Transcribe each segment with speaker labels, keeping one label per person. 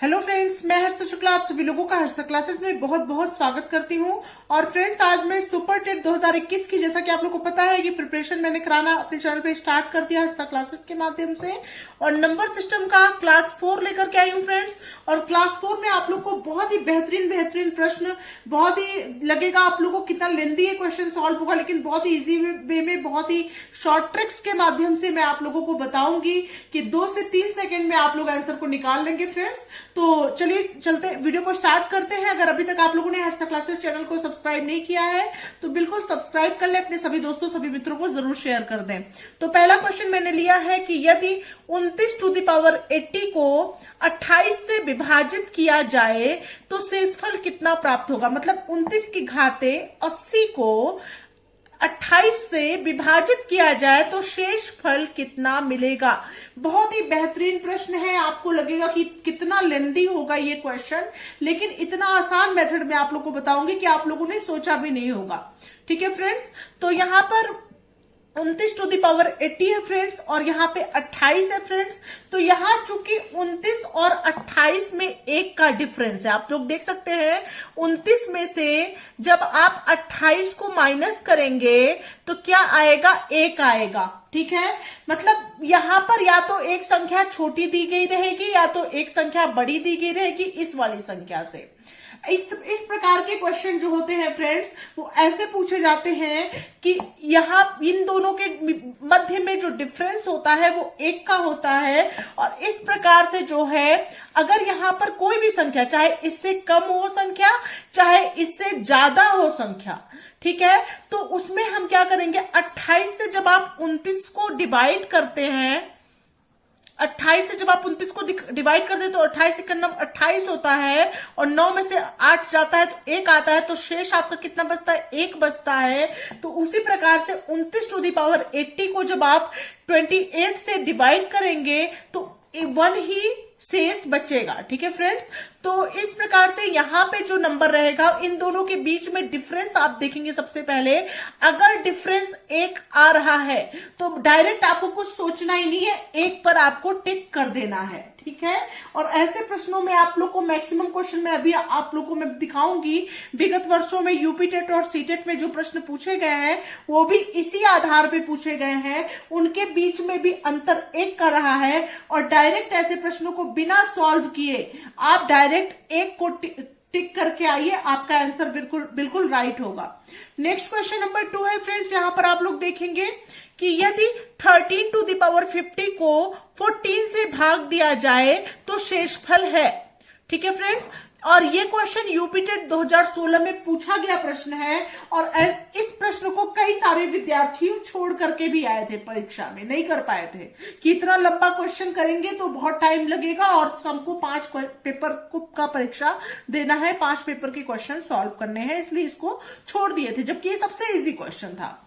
Speaker 1: Hello friends, मैं हर्षा शुक्ला आप सभी लोगों का हर्षा क्लासेस में बहुत बहुत स्वागत करती हूं। और फ्रेंड्स, आज मैं सुपर टेट 2021 की, जैसा कि आप लोगों को पता है कि प्रिपरेशन मैंने कराना अपने चैनल पे स्टार्ट कर दिया हर्षा क्लासेस के माध्यम से। और नंबर सिस्टम का क्लास 4 लेकर के आई हूं फ्रेंड्स। और क्लास 4 में आप लोग को बहुत ही बेहतरीन प्रश्न, बहुत ही लगेगा आप लोगों को कितना लेंदी है क्वेश्चन सॉल्व होगा, लेकिन बहुत ही इजी वे में, बहुत ही शॉर्ट ट्रिक्स के माध्यम से मैं आप लोगों को बताऊंगी कि 2 से 3 सेकंड में आप लोग आंसर को निकाल लेंगे फ्रेंड्स। तो चलिए चलते वीडियो को स्टार्ट करते हैं। अगर अभी तक आप लोगों ने हर्षा क्लासेस चैनल को सब्सक्राइब नहीं किया है तो बिल्कुल सब्सक्राइब कर ले, अपने सभी दोस्तों सभी मित्रों को जरूर शेयर कर दें। तो पहला क्वेश्चन मैंने लिया है कि यदि 29 टू द पावर 80 को 28 से विभाजित किया जाए तो शेषफल कितना प्राप्त होगा। मतलब 29 की घाते 80 को 28 से विभाजित किया जाए तो शेष फल कितना मिलेगा। बहुत ही बेहतरीन प्रश्न है। आपको लगेगा कि कितना लेंदी होगा ये क्वेश्चन, लेकिन इतना आसान मेथड में आप लोगों को बताऊंगी कि आप लोगों ने सोचा भी नहीं होगा। ठीक है फ्रेंड्स, तो यहां पर 29 टू द पावर 80 है फ्रेंड्स, और यहाँ पे 28 है फ्रेंड्स। तो यहाँ चूंकि 29 और 28 में 1 का डिफरेंस है, आप लोग देख सकते हैं 29 में से जब आप 28 को माइनस करेंगे तो क्या आएगा, 1 आएगा। ठीक है, मतलब यहां पर या तो एक संख्या छोटी दी गई रहेगी या तो एक संख्या बड़ी दी गई रहेगी इस वाली संख्या से। इस प्रकार के क्वेश्चन जो होते हैं फ्रेंड्स, वो ऐसे पूछे जाते हैं कि यहाँ इन दोनों के मध्य में जो डिफरेंस होता है वो 1 का होता है। और इस प्रकार से जो है, अगर यहाँ पर कोई भी संख्या, चाहे इससे कम हो संख्या चाहे इससे ज्यादा हो संख्या, ठीक है, तो उसमें हम क्या करेंगे, 28 से जब आप 29 को डिवाइड करते हैं, 28 से जब आप 29 को डिवाइड कर दे तो 28 से 28 होता है, और 9 में से 8 जाता है तो 1 आता है, तो शेष आपका कितना बचता है, 1 बचता है। तो उसी प्रकार से 29 टू द पावर 80 को जब आप 28 से डिवाइड करेंगे तो 1 ही शेष बचेगा। ठीक है फ्रेंड्स, तो इस प्रकार से यहां पे जो नंबर रहेगा, इन दोनों के बीच में डिफरेंस आप देखेंगे। सबसे पहले अगर डिफरेंस 1 आ रहा है तो डायरेक्ट आपको कुछ सोचना ही नहीं है, 1 पर आपको टिक कर देना है। ठीक है, और ऐसे प्रश्नों में आप लोग को मैक्सिमम क्वेश्चन में अभी आप लोग को मैं दिखाऊंगी, विगत वर्षों में यूपी टेट और सीटेट में जो प्रश्न पूछे गए हैं वो भी इसी आधार पे पूछे गए हैं। उनके बीच में भी अंतर 1 का रहा है, और डायरेक्ट ऐसे प्रश्नों को बिना सॉल्व किए आप डायरेक्ट 1 को टिक करके आइए, आपका आंसर बिल्कुल राइट होगा। नेक्स्ट क्वेश्चन नंबर 2 है फ्रेंड्स। यहां पर आप लोग देखेंगे कि यदि 13 टू द पावर 50 को 14 से भाग दिया जाए तो शेषफल है। ठीक है फ्रेंड्स, और ये क्वेश्चन यूपी टेट 2016 में पूछा गया प्रश्न है, और इस प्रश्न को कई सारे विद्यार्थी छोड़ करके भी आए थे, परीक्षा में नहीं कर पाए थे कि इतना लंबा क्वेश्चन करेंगे तो बहुत टाइम लगेगा, और सबको 5 पेपर का परीक्षा देना है, 5 पेपर के क्वेश्चन सॉल्व करने हैं, इसलिए इसको छोड़ दिए थे, जबकि ये सबसे इजी क्वेश्चन था।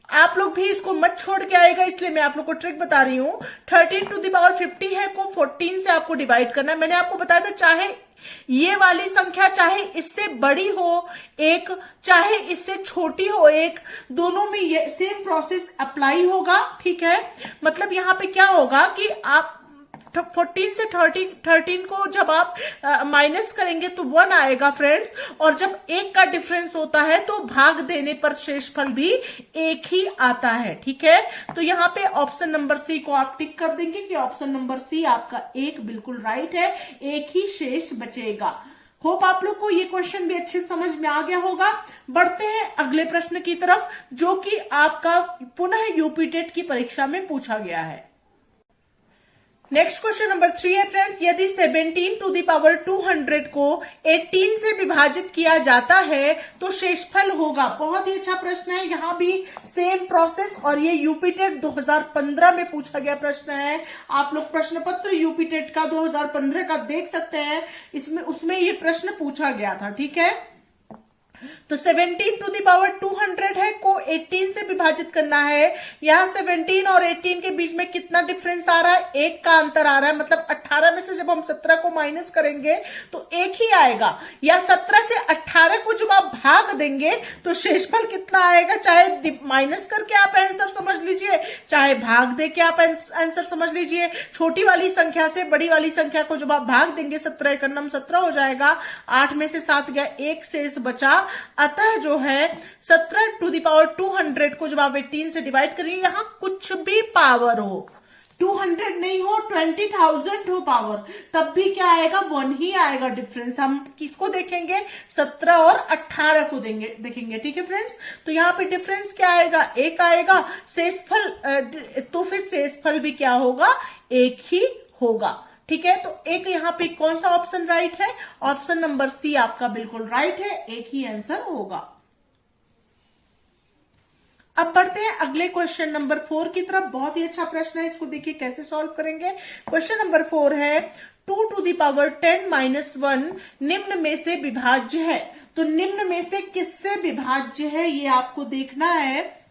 Speaker 1: आप लोग भी इसको मत छोड़ के आएगा, इसलिए मैं आप लोग को ट्रिक बता रही हूं। 13 टू द पावर 50 है को 14 से आपको डिवाइड करना है। मैंने आपको बताया था, चाहे ये वाली संख्या चाहे इससे बड़ी हो 1, चाहे इससे छोटी हो 1, दोनों में ये सेम प्रोसेस अप्लाई होगा। ठीक है, मतलब यहां पे क्या होगा कि आप 14 से 13 को जब आप माइनस करेंगे तो 1 आएगा फ्रेंड्स, और जब 1 का डिफरेंस होता है तो भाग देने पर शेषफल भी 1 ही आता है। ठीक है, तो यहाँ पे ऑप्शन नंबर सी को आप टिक कर देंगे कि ऑप्शन नंबर सी आपका 1 बिल्कुल राइट है, 1 ही शेष बचेगा। होप आप लोग को ये क्वेश्चन भी अच्छे समझ में आ गया होगा। बढ़ते हैं अगले प्रश्न की तरफ, जो कि आपका पुनः यूपी टेट की परीक्षा में पूछा गया है। नेक्स्ट क्वेश्चन नंबर 3 है फ्रेंड्स। यदि 17 टू द पावर 200 को 18 से विभाजित किया जाता है तो शेषफल होगा। बहुत ही अच्छा प्रश्न है, यहाँ भी सेम प्रोसेस, और ये यूपी टेट 2015 में पूछा गया प्रश्न है। आप लोग प्रश्न पत्र यूपी टेट का 2015 का देख सकते हैं, उसमें ये प्रश्न पूछा गया था। ठीक है, तो 17 टू दी पावर 200 है, को 18 से विभाजित करना है। यहां 17 और 18 के बीच में कितना डिफरेंस आ रहा है, एक का अंतर आ रहा है, मतलब 18 में से जब हम 17 को माइनस करेंगे तो एक ही आएगा, या 17 से 18 को जब आप भाग देंगे तो शेषफल कितना आएगा, चाहे माइनस करके आप आंसर समझ लीजिए, चाहे भाग दे के आप आंसर समझ लीजिए। छोटी वाली संख्या से बड़ी वाली संख्या को जब आप भाग देंगे 17 एकम 17 हो जाएगा, 8 में से 7 गया, एक शेष बचा। अतः जो है 17 टू दी पावर 200 को जब आप 18 से डिवाइड करिए, यहां कुछ भी पावर हो, 200 नहीं हो, 20,000 हो पावर, तब भी क्या आएगा, 1 ही आएगा डिफरेंस। हम किसको देखेंगे, 17 और 18 को देखेंगे। ठीक है फ्रेंड्स, तो यहाँ पे डिफरेंस क्या आएगा, एक आएगा। शेषफल तो फिर शेषफल भी क्या होगा, एक ही होगा। ठीक है, तो एक यहाँ पे कौन सा ऑप्शन राइट है, ऑप्शन नंबर सी आपका बिल्कुल राइट है, एक ही आंसर होगा। अब बढ़ते हैं अगले क्वेश्चन नंबर 4 की तरफ। बहुत ही अच्छा प्रश्न है, इसको देखिए कैसे सॉल्व करेंगे। क्वेश्चन नंबर 4 है 2 टू दी पावर 10 माइनस 1 निम्न में से विभाज्य है। तो निम्न में से किससे विभाज्य है ये आपको देखना है।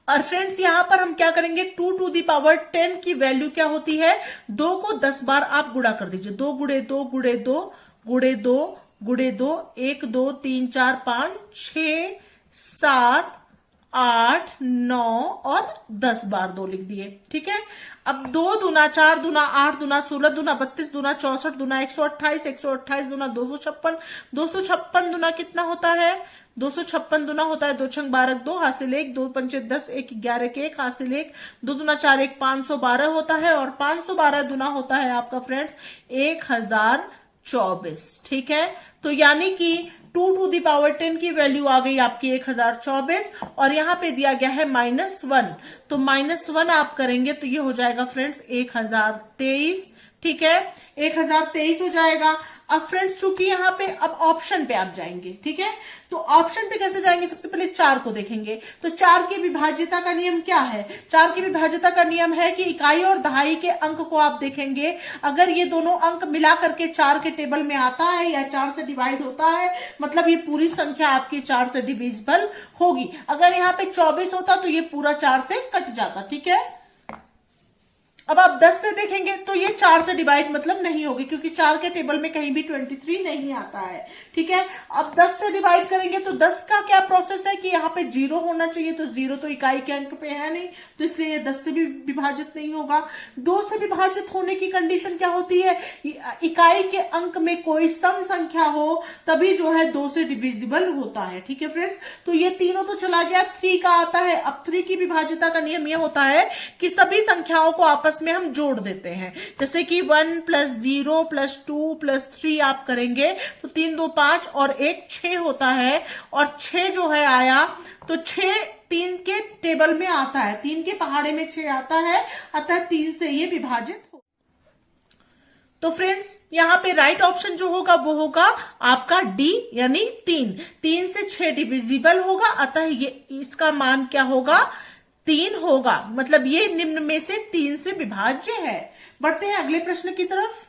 Speaker 1: और फ्रेंड्स यहां पर हम क्या करेंगे, 2 टू दी पावर 10 की वैल्यू क्या होती है, 2 को 10 बार आप गुणा कर दीजिए। 2 गुणे 2 गुणे 2 गुणे 2 गुणे 2, 1 2 3 4 5 6 7 8 9 और 10 बार 2 लिख दिए। ठीक है, अब 2 दूना 4 दूना 8 दूना 16 दूना 32 दूना 64 दूना 128 128 दूना 256 256 दूना कितना होता है, 256 दूना होता है 2 छंग 12 2 हासिल 1 2 पंचे 10 1 11 के 1 हासिल 1 2 दूना 4 1 512 होता है, और 512 दूना होता है आपका फ्रेंड्स 1024। ठीक है, तो यानी कि 2 टू दी पावर 10 की वैल्यू आ गई आपकी 1024, और यहां पे दिया गया है -1, तो -1 आप करेंगे तो ये हो जाएगा फ्रेंड्स 1023। ठीक है, 1023 हो जाएगा। अब फ्रेंड्स चूंकि यहाँ पे अब ऑप्शन पे आप जाएंगे, ठीक है, तो ऑप्शन पे कैसे जाएंगे, सबसे पहले 4 को देखेंगे। तो 4 की विभाज्यता का नियम क्या है, 4 की विभाज्यता का नियम है कि इकाई और दहाई के अंक को आप देखेंगे, अगर ये दोनों अंक मिला करके 4 के टेबल में आता है या 4 से डिवाइड होता है, मतलब ये पूरी संख्या आपकी 4 से डिविजिबल होगी। अगर यहाँ पे 24 होता तो ये पूरा 4 से कट जाता। ठीक है, अब आप 10 से देखेंगे तो ये 4 से डिवाइड मतलब नहीं होगी, क्योंकि 4 के टेबल में कहीं भी 23 नहीं आता है। ठीक है, अब 10 से डिवाइड करेंगे तो 10 का क्या प्रोसेस है कि यहाँ पे 0 होना चाहिए, तो 0 तो इकाई के अंक पे है नहीं, तो इसलिए ये 10 से भी विभाजित नहीं होगा। 2 से विभाजित होने की कंडीशन क्या होती है, इकाई के अंक में कोई सम संख्या हो तभी जो है 2 से डिविजिबल होता है। ठीक है फ्रेंड्स, तो ये तीनों तो चला गया, 3 का आता है। अब 3 की विभाज्यता का नियम यह होता है कि सभी संख्याओं को आपस में हम जोड़ देते हैं, जैसे कि 1 + 0 + 2 + 3 आप करेंगे तो 3 2 5 और 1 6 होता है, और 6 जो है आया तो 6 3 के टेबल में आता है, 3 के पहाड़े में 6 आता है, अतः 3 से ये विभाजित हो। तो फ्रेंड्स यहां पे राइट ऑप्शन जो होगा वो होगा आपका डी, यानी 3 से 6 डिविजिबल होगा, अतः ये इसका मान क्या होगा, 3 होगा, मतलब ये निम्न में से 3 से विभाज्य है। बढ़ते हैं अगले प्रश्न की तरफ।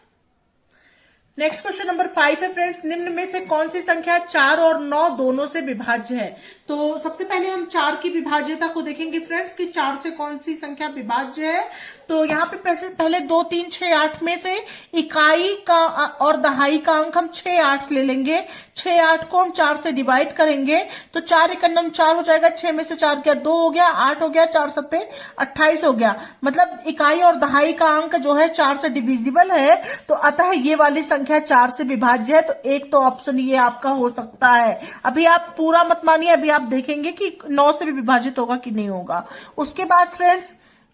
Speaker 1: नेक्स्ट क्वेश्चन नंबर 5 है फ्रेंड्स, निम्न में से कौन सी संख्या 4 और 9 दोनों से विभाज्य है। तो सबसे पहले हम 4 की विभाज्यता को देखेंगे फ्रेंड्स कि 4 से कौन सी संख्या विभाज्य है। तो यहाँ पे पहले 2 3 6 8 में से इकाई का और दहाई का अंक हम 6 8 ले लेंगे। 6 8 को हम 4 से डिवाइड करेंगे तो 4 एकम 4 हो जाएगा, 6 में से 4 गया 2 हो गया, 8 हो गया, 4 7 28 हो गया, मतलब इकाई और दहाई का अंक जो है 4 से डिविजिबल है, तो अतः ये वाली संख्या 4 से विभाज्य है। तो एक तो ऑप्शन ये आपका हो सकता है। अभी आप पूरा मत मानिए, अभी आप देखेंगे कि 9 से भी विभाजित होगा कि नहीं होगा। उसके बाद फ्रेंड्स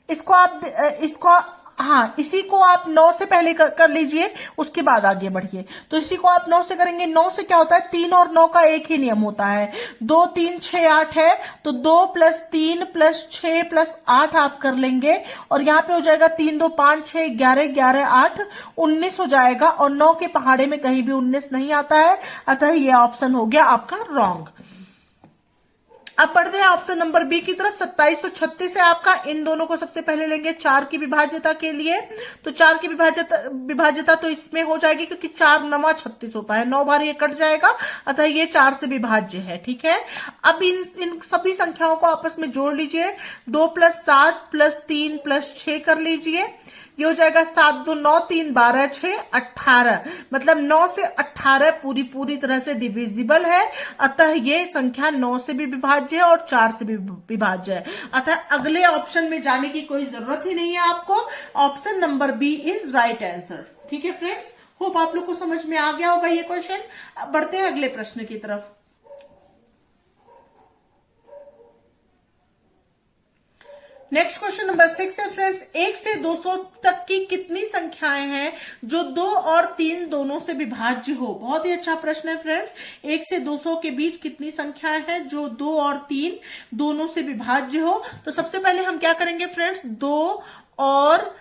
Speaker 1: इसी को आप 9 से पहले कर लीजिए, उसके बाद आगे बढ़िए। तो इसी को आप 9 से करेंगे। 9 से क्या होता है, 3 और 9 का एक ही नियम होता है, 2 3 6 8 है, तो 2 + 3 + 6 + 8 आप कर लेंगे, और यहाँ पे हो जाएगा 3 2 5 6 11 11 8 19 हो जाएगा, और 9 के पहाड़े में कहीं भी 19 नहीं आता है, अतः ये ऑप्शन हो गया आपका रॉन्ग। अब बढ़ते हैं ऑप्शन नंबर बी की तरफ। 2736 है आपका। इन दोनों को सबसे पहले लेंगे 4 की विभाज्यता के लिए। तो 4 की विभाज्यता तो इसमें हो जाएगी, क्योंकि 4 9 36 होता है, 9 बार ये कट जाएगा, अतः ये 4 से विभाज्य है। ठीक है, अब इन सभी संख्याओं को आपस में जोड़ लीजिए। 2 + 7 + 3 + 6 कर लीजिए। ये हो जाएगा 7 2 9 3 12 6 18, मतलब 9 से 18 पूरी तरह से डिविजिबल है, अतः ये संख्या 9 से भी विभाज्य है और 4 से भी विभाज्य है। अतः अगले ऑप्शन में जाने की कोई जरूरत ही नहीं है आपको। Option number B is right answer. ठीक है फ्रेंड्स, होप आप लोग को समझ में आ गया होगा ये क्वेश्चन। बढ़ते हैं अगले प्रश्न की तरफ। नेक्स्ट क्वेश्चन नंबर 6 है फ्रेंड्स। 1 से 200 तक की कितनी संख्याएं हैं जो 2 और 3 दोनों से विभाज्य हो? बहुत ही अच्छा प्रश्न है फ्रेंड्स। 1 से 200 के बीच कितनी संख्याएं हैं जो 2 और 3 दोनों से विभाज्य हो? तो सबसे पहले हम क्या करेंगे फ्रेंड्स, 2 और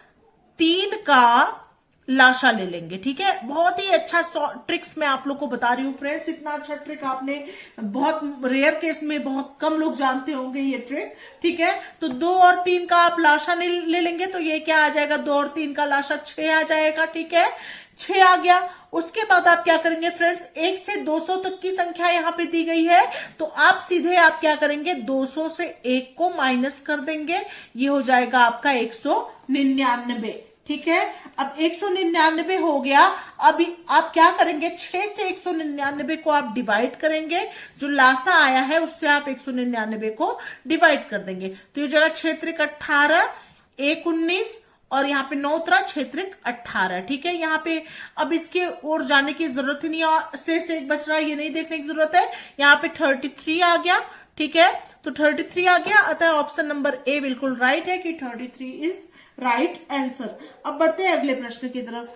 Speaker 1: 3 का लाशा ले लेंगे। ठीक है, बहुत ही अच्छा ट्रिक्स मैं आप लोग को बता रही हूँ फ्रेंड्स। इतना अच्छा ट्रिक आपने बहुत रेयर केस में बहुत कम लोग जानते होंगे ये ट्रिक। ठीक है, तो 2 और 3 का आप लाशा ले लेंगे, तो ये क्या आ जाएगा, 2 और 3 का लाशा 6 आ जाएगा। ठीक है, 6 आ गया। उसके बाद आप क्या करेंगे फ्रेंड्स, 1 से 200 तक की संख्या यहाँ पे दी गई है, तो आप सीधे आप क्या करेंगे, 200 से 1 को माइनस कर देंगे, ये हो जाएगा आपका 199। ठीक है, अब 199 हो गया। अभी आप क्या करेंगे, 6 से 199 को आप डिवाइड करेंगे, जो लासा आया है उससे आप 199 को डिवाइड कर देंगे, तो ये जगह 6 त्रिक 18, 1 19 और यहाँ पे 9 त्रा 6 त्रिक 18। ठीक है, यहाँ पे अब इसके और जाने की जरूरत ही नहीं है, शेष 1 बच रहा है ये नहीं देखने की जरूरत है। यहाँ पे 33 आ गया। ठीक है, तो 33 आ गया, अतः ऑप्शन नंबर ए बिल्कुल राइट है कि 33 इज राइट आंसर। अब बढ़ते हैं अगले प्रश्न की तरफ।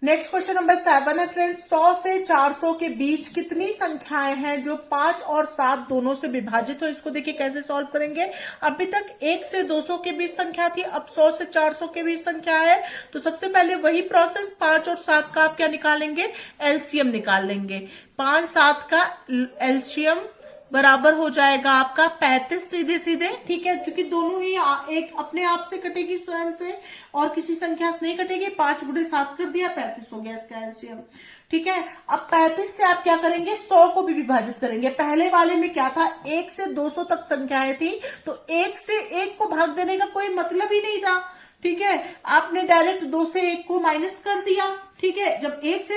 Speaker 1: नेक्स्ट क्वेश्चन नंबर 7 है फ्रेंड्स। 100 से 400 के बीच कितनी संख्याएं हैं जो 5 और 7 दोनों से विभाजित हो? इसको देखिए कैसे सॉल्व करेंगे। अभी तक 1 से 200 के बीच संख्या थी, अब 100 से 400 के बीच संख्या है, तो सबसे पहले वही प्रोसेस 5 और 7 का आप क्या निकालेंगे, एलसीएम निकाल लेंगे। 5 7 का एलसीएम बराबर हो जाएगा आपका 35 सीधे सीधे। ठीक है, क्योंकि दोनों ही एक अपने आप से कटेगी स्वयं से और किसी संख्या से नहीं कटेगी। 5 गुणे 7 कर दिया, 35 हो गया इसका एलसीएम। ठीक है, अब 35 से आप क्या करेंगे, 100 को भी विभाजित करेंगे। पहले वाले में क्या था, 1 से 200 तक संख्याएं थी, तो 1 से 1 को भाग देने का कोई मतलब ही नहीं था। ठीक है, आपने डायरेक्ट 2 से 1 को माइनस कर दिया। ठीक है, जब 1 से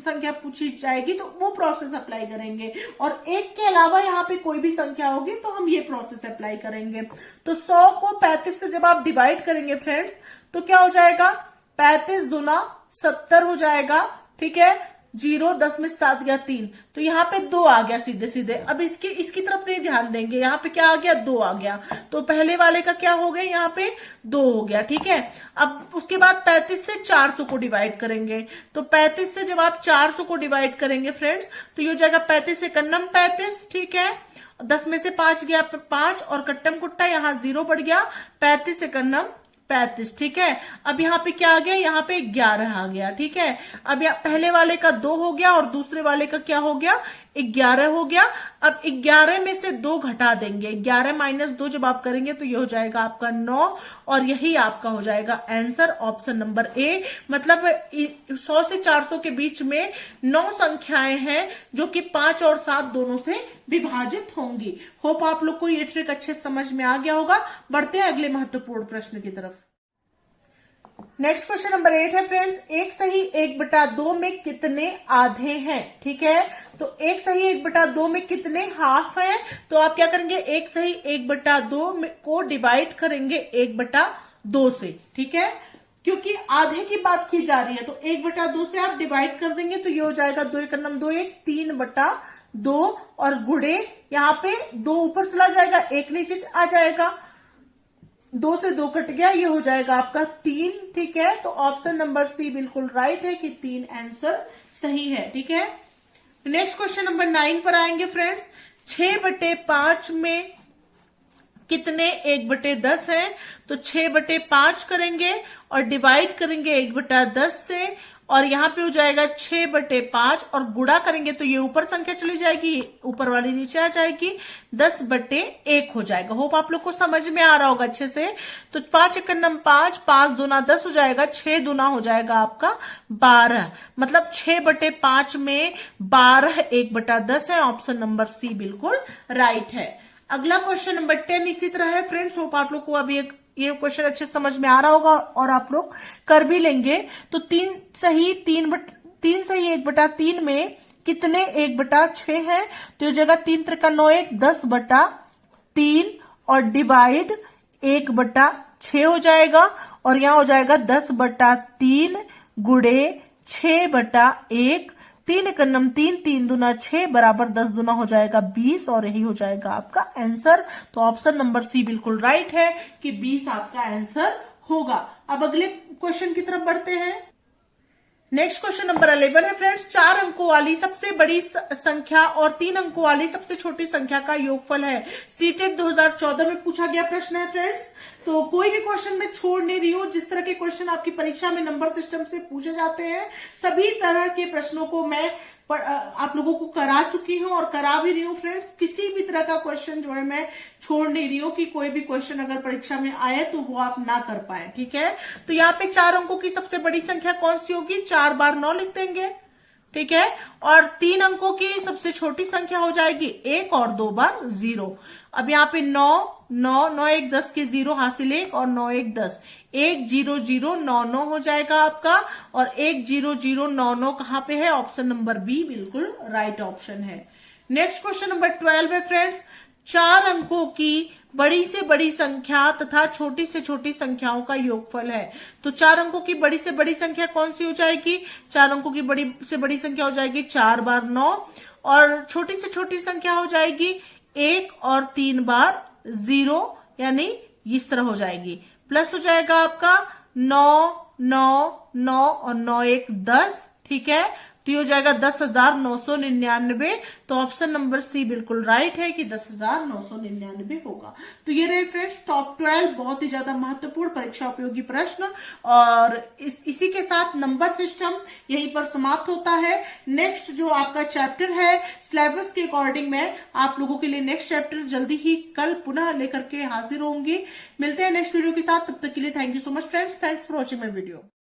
Speaker 1: संख्या पूछी जाएगी तो वो प्रोसेस अप्लाई करेंगे, और 1 के अलावा यहाँ पे कोई भी संख्या होगी तो हम ये प्रोसेस अप्लाई करेंगे। तो 100 को 35 से जब आप डिवाइड करेंगे फ्रेंड्स, तो क्या हो जाएगा, 35 दूना 70 हो जाएगा। ठीक है, 0 10 में 7 गया 3, तो यहाँ पे 2 आ गया सीधे सीधे। अब इसकी तरफ नहीं ध्यान देंगे, यहाँ पे क्या आ गया, 2 आ गया, तो पहले वाले का क्या हो गया, यहाँ पे 2 हो गया। ठीक है, अब उसके बाद 35 से 400 को डिवाइड करेंगे, तो 35 से जब आप 400 को डिवाइड करेंगे फ्रेंड्स, तो ये हो जाएगा 35 से कन्नम 35। ठीक है, 10 में से 5 गया 5 और कट्टम कुट्टा यहाँ 0 बढ़ गया, 35 से कन्नम 35। ठीक है, अब यहाँ पे क्या आ गया, यहाँ पे 11 आ गया। ठीक है, अब पहले वाले का 2 हो गया और दूसरे वाले का क्या हो गया, 11 हो गया। अब 11 में से 2 घटा देंगे, 11 माइनस 2 जब आप करेंगे तो ये हो जाएगा आपका 9, और यही आपका हो जाएगा आंसर, ऑप्शन नंबर ए। मतलब 100 से 400 के बीच में 9 संख्याएं हैं जो कि 5 और 7 दोनों से विभाजित होंगी। होप आप लोग को ये ट्रिक अच्छे समझ में आ गया होगा। बढ़ते हैं अगले महत्वपूर्ण प्रश्न की तरफ। नेक्स्ट क्वेश्चन नंबर 8 है फ्रेंड्स। 1 सही 1/2 में कितने आधे हैं? ठीक है, तो 1 सही 1/2 में कितने हाफ हैं? तो आप क्या करेंगे, 1 सही 1/2 को डिवाइड करेंगे 1/2 से। ठीक है, क्योंकि आधे की बात की जा रही है, तो 1/2 से आप डिवाइड कर देंगे, तो ये हो जाएगा 2 1 2 1 3/2 और गुणे यहाँ पे 2 ऊपर चला जाएगा, 1 नीचे आ जाएगा, 2 से 2 कट गया, ये हो जाएगा आपका 3। ठीक है, तो ऑप्शन नंबर सी बिल्कुल राइट है कि 3 आंसर सही है। ठीक है, नेक्स्ट क्वेश्चन नंबर 9 पर आएंगे फ्रेंड्स। 6/5 में कितने 1/10 है? तो 6/5 करेंगे और डिवाइड करेंगे 1/10 से, और यहाँ पे हो जाएगा 6/5 और गुणा करेंगे तो ये ऊपर संख्या चली जाएगी, ऊपर वाली नीचे आ जाएगी, 10/1 हो जाएगा। होप आप लोग को समझ में आ रहा होगा अच्छे से। तो 5 × 5, 5 दूना 10 हो जाएगा, 6 दूना हो जाएगा आपका 12, मतलब 6/5 में 12 1/10 है। ऑप्शन नंबर सी बिल्कुल राइट है। अगला क्वेश्चन नंबर 10 इसी तरह है फ्रेंड्स। होप आप लोग को अभी ये क्वेश्चन अच्छे समझ में आ रहा होगा और आप लोग कर भी लेंगे। तो 3 सही 1/3 में कितने 1/6 है? तो ये जगह 3 × 9 = 10/3 और डिवाइड 1/6 हो जाएगा और यहां हो जाएगा 10/3 गुणे 6/1। 3 × 9 3, 3 दूना 6 बराबर 10 दूना हो जाएगा 20 और यही हो जाएगा आपका आंसर। तो ऑप्शन नंबर सी बिल्कुल राइट है कि 20 आपका आंसर होगा। अब अगले क्वेश्चन की तरफ बढ़ते हैं। नेक्स्ट क्वेश्चन नंबर 11 है फ्रेंड्स। 4 अंकों वाली सबसे बड़ी संख्या और 3 अंकों वाली सबसे छोटी संख्या का योगफल है। सीटेट 2014 में पूछा गया प्रश्न है फ्रेंड्स। तो कोई भी क्वेश्चन मैं छोड़ नहीं रही हूं। जिस तरह के क्वेश्चन आपकी परीक्षा में नंबर सिस्टम से पूछे जाते हैं, सभी तरह के प्रश्नों को मैं आप लोगों को करा चुकी हूं और करा भी रही हूं फ्रेंड्स। किसी भी तरह का क्वेश्चन जो है मैं छोड़ नहीं रही हूं कि कोई भी क्वेश्चन अगर परीक्षा में आए तो वो आप ना कर पाए, ठीक है। तो यहाँ पे 4 अंकों की सबसे बड़ी संख्या कौन सी होगी? 4 बार 9 लिख देंगे, ठीक है। और 3 अंकों की सबसे छोटी संख्या हो जाएगी 1 और 2 बार 0। अब यहाँ पे 9 1 10 के 0 हासिल 1 और 9 1 10, 1 0 0 9 9 हो जाएगा आपका। और 1 0 0 9 9 कहाँ पे है? ऑप्शन नंबर बी बिल्कुल राइट ऑप्शन है। नेक्स्ट क्वेश्चन नंबर 12 है फ्रेंड्स। 4 अंकों की बड़ी से बड़ी संख्या तथा छोटी से छोटी संख्याओं का योगफल है। तो 4 अंकों की बड़ी से बड़ी संख्या कौन सी हो जाएगी? 4 अंकों की बड़ी से बड़ी संख्या हो जाएगी 4 बार 9 और छोटी से छोटी संख्या हो जाएगी 1 और 3 बार 0, यानी इस तरह हो जाएगी। प्लस हो जाएगा आपका 9 9 9 और 9 1 10, ठीक है। तो ये हो जाएगा 10,999। तो ऑप्शन नंबर सी बिल्कुल राइट है कि 10,999 होगा। तो ये रहे फ्रेंड्स टॉप 12 बहुत ही ज्यादा महत्वपूर्ण परीक्षा उपयोगी प्रश्न। और इसी के साथ नंबर सिस्टम यहीं पर समाप्त होता है। नेक्स्ट जो आपका चैप्टर है सिलेबस के अकॉर्डिंग मैं आप लोगों के लिए नेक्स्ट चैप्टर जल्दी ही कल पुनः लेकर के हाजिर होंगी। मिलते हैं नेक्स्ट वीडियो के साथ, तब तक के लिए thank you so much friends. Thanks for watching my video.